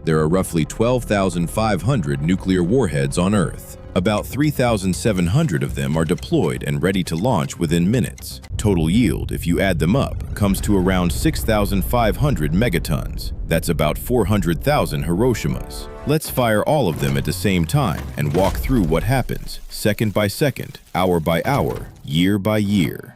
There are roughly 12,500 nuclear warheads on Earth. About 3,700 of them are deployed and ready to launch within minutes. Total yield, if you add them up, comes to around 6,500 megatons. That's about 400,000 Hiroshimas. Let's fire all of them at the same time and walk through what happens, second by second, hour by hour, year by year.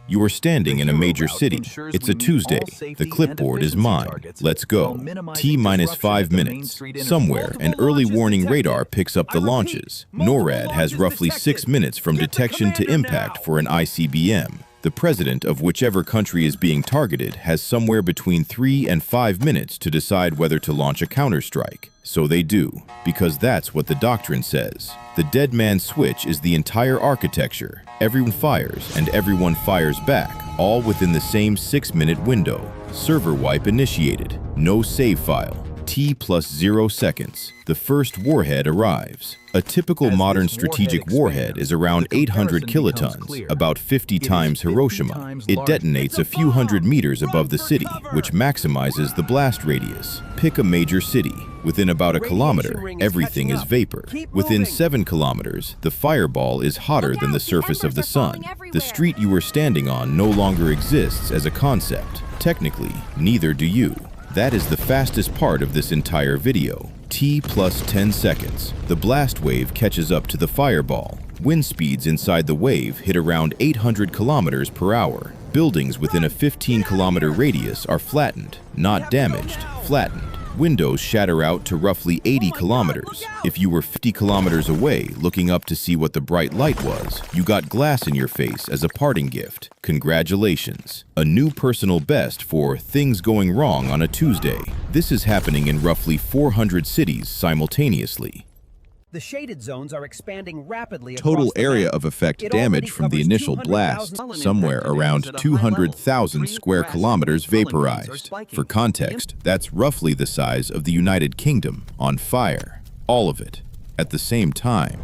You are standing in a major city. It's a Tuesday. The clipboard is mine. Let's go. T-minus 5 minutes. Somewhere, an early warning radar picks up the launches. NORAD has roughly 6 minutes from detection to impact for an ICBM. The president of whichever country is being targeted has somewhere between 3 and 5 minutes to decide whether to launch a counterstrike. So they do, because that's what the doctrine says. The dead man switch is the entire architecture. Everyone fires and everyone fires back, all within the same 6-minute window. Server wipe initiated. No save file. T+0 seconds. The first warhead arrives. A typical modern strategic warhead is around 800 kilotons, about 50 times Hiroshima. It detonates a few hundred meters above the city, which maximizes the blast radius. Pick a major city. Within about a kilometer, everything is vapor. Within 7 kilometers, the fireball is hotter than the surface of the sun. The street you are standing on no longer exists as a concept. Technically, neither do you. That is the fastest part of this entire video. T+10 seconds. The blast wave catches up to the fireball. Wind speeds inside the wave hit around 800 kilometers per hour. Buildings within a 15-kilometer radius are flattened, not damaged, flattened. Windows shatter out to roughly 80 kilometers. If you were 50 kilometers away looking up to see what the bright light was, you got glass in your face as a parting gift. Congratulations. A new personal best for things going wrong on a Tuesday. This is happening in roughly 400 cities simultaneously. The shaded zones are expanding rapidly. Total area of effect damage from the initial blast, somewhere around 200,000 square kilometers vaporized. For context, that's roughly the size of the United Kingdom on fire. All of it, at the same time.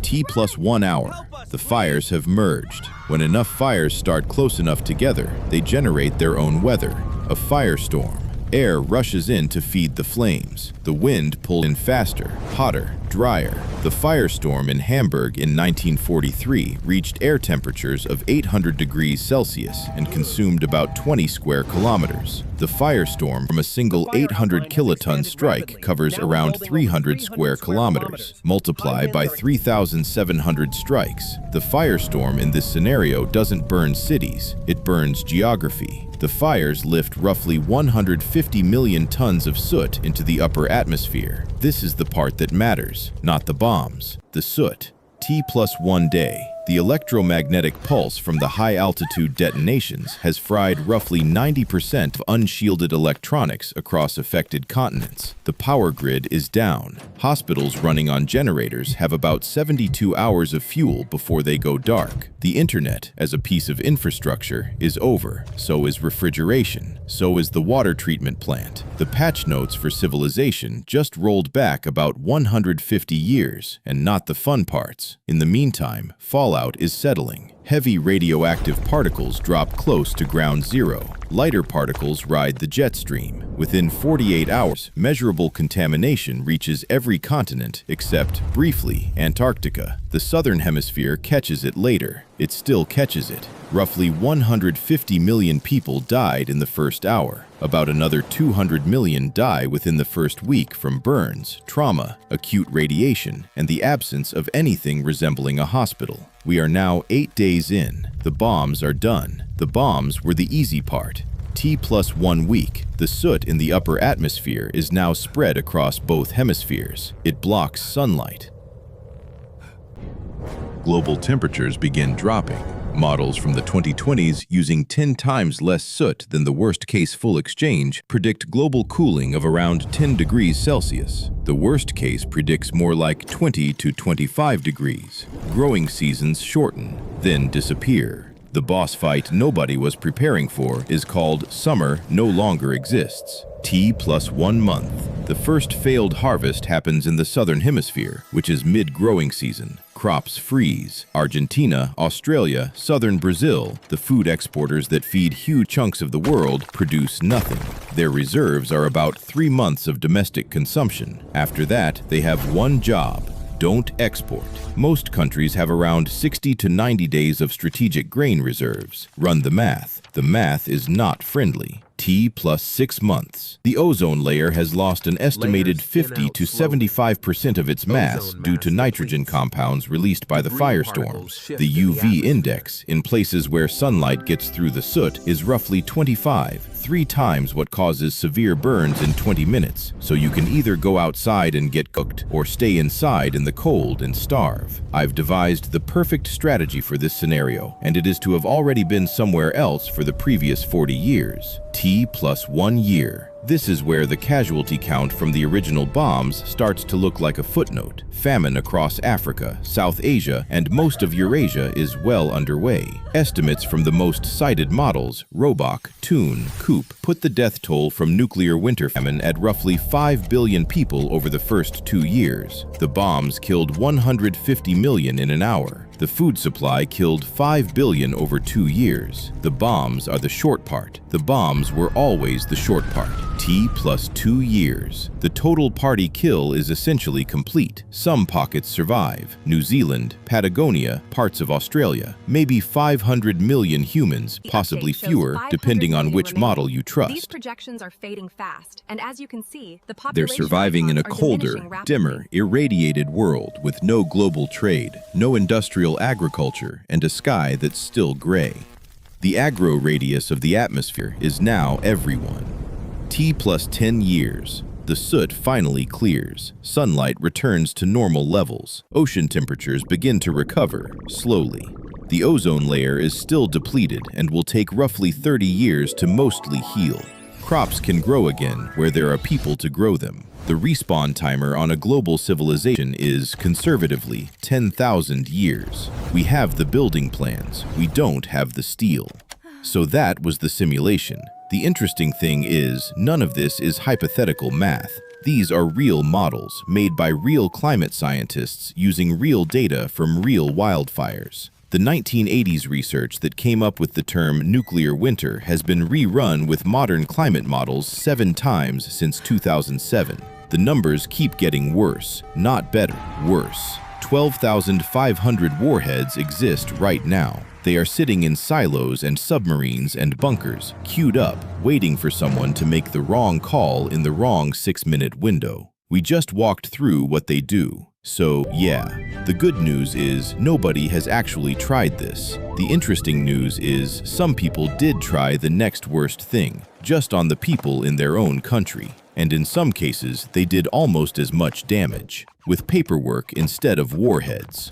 T+1 hour. The fires have merged. When enough fires start close enough together, they generate their own weather, a firestorm. Air rushes in to feed the flames. The wind pulls in faster, hotter, drier. The firestorm in Hamburg in 1943 reached air temperatures of 800 degrees Celsius and consumed about 20 square kilometers. The firestorm from a single 800 kiloton strike covers around 300 square kilometers. Multiply by 3,700 strikes. The firestorm in this scenario doesn't burn cities, it burns geography. The fires lift roughly 150 million tons of soot into the upper atmosphere. This is the part that matters, not the bombs. The soot. T+1 day. The electromagnetic pulse from the high-altitude detonations has fried roughly 90% of unshielded electronics across affected continents. The power grid is down. Hospitals running on generators have about 72 hours of fuel before they go dark. The internet, as a piece of infrastructure, is over. So is refrigeration. So is the water treatment plant. The patch notes for civilization just rolled back about 150 years, and not the fun parts. In the meantime, fallout is settling. Heavy radioactive particles drop close to ground zero. Lighter particles ride the jet stream. Within 48 hours, measurable contamination reaches every continent except, briefly, Antarctica. The southern hemisphere catches it later. It still catches it. Roughly 150 million people died in the first hour. About another 200 million die within the first week from burns, trauma, acute radiation, and the absence of anything resembling a hospital. We are now 8 days in. The bombs are done. The bombs were the easy part. T+1 week. The soot in the upper atmosphere is now spread across both hemispheres. It blocks sunlight. Global temperatures begin dropping. Models from the 2020s using 10 times less soot than the worst-case full exchange predict global cooling of around 10 degrees Celsius. The worst case predicts more like 20 to 25 degrees. Growing seasons shorten, then disappear. The boss fight nobody was preparing for is called Summer No Longer Exists. T+1 month. The first failed harvest happens in the southern hemisphere, which is mid-growing season. crops freeze. Argentina, Australia, southern Brazil, the food exporters that feed huge chunks of the world, produce nothing. Their reserves are about 3 months of domestic consumption. After that, they have one job: don't export. Most countries have around 60 to 90 days of strategic grain reserves. Run the math. The math is not friendly. T plus 6 months. The ozone layer has lost an estimated 50 to 75% of its mass due to nitrogen compounds released by the firestorm. The UV index, in places where sunlight gets through the soot, is roughly 25, 3 times what causes severe burns in 20 minutes. So you can either go outside and get cooked, or stay inside in the cold and starve. I've devised the perfect strategy for this scenario, and it is to have already been somewhere else for the previous 40 years. T plus 1 year. This is where the casualty count from the original bombs starts to look like a footnote. Famine across Africa, South Asia, and most of Eurasia is well underway. Estimates from the most cited models, Roebuck, Toon, Coop, put the death toll from nuclear winter famine at roughly 5 billion people over the first 2 years. The bombs killed 150 million in an hour. The food supply killed 5 billion over 2 years. The bombs are the short part. The bombs were always the short part. T plus 2 years. The total party kill is essentially complete. Some pockets survive. New Zealand, Patagonia, parts of Australia. Maybe 500 million humans, possibly fewer, depending on which model you trust. These projections are fading fast, and as you can see, the They're population surviving in a icons are colder, diminishing rapidly. dimmer, irradiated world with no global trade, no industrial agriculture, and a sky that's still gray. The agro radius of the atmosphere is now everyone. T plus 10 years. The soot finally clears. Sunlight returns to normal levels. Ocean temperatures begin to recover, slowly. The ozone layer is still depleted and will take roughly 30 years to mostly heal. Crops can grow again where there are people to grow them. The respawn timer on a global civilization is, conservatively, 10,000 years. We have the building plans. We don't have the steel. So that was the simulation. The interesting thing is, none of this is hypothetical math. These are real models made by real climate scientists using real data from real wildfires. The 1980s research that came up with the term nuclear winter has been rerun with modern climate models 7 times since 2007. The numbers keep getting worse, not better, worse. 12,500 warheads exist right now. They are sitting in silos and submarines and bunkers, queued up, waiting for someone to make the wrong call in the wrong 6-minute window. We just walked through what they do. So, yeah, the good news is nobody has actually tried this. The interesting news is some people did try the next worst thing, just on the people in their own country. And in some cases, they did almost as much damage, with paperwork instead of warheads.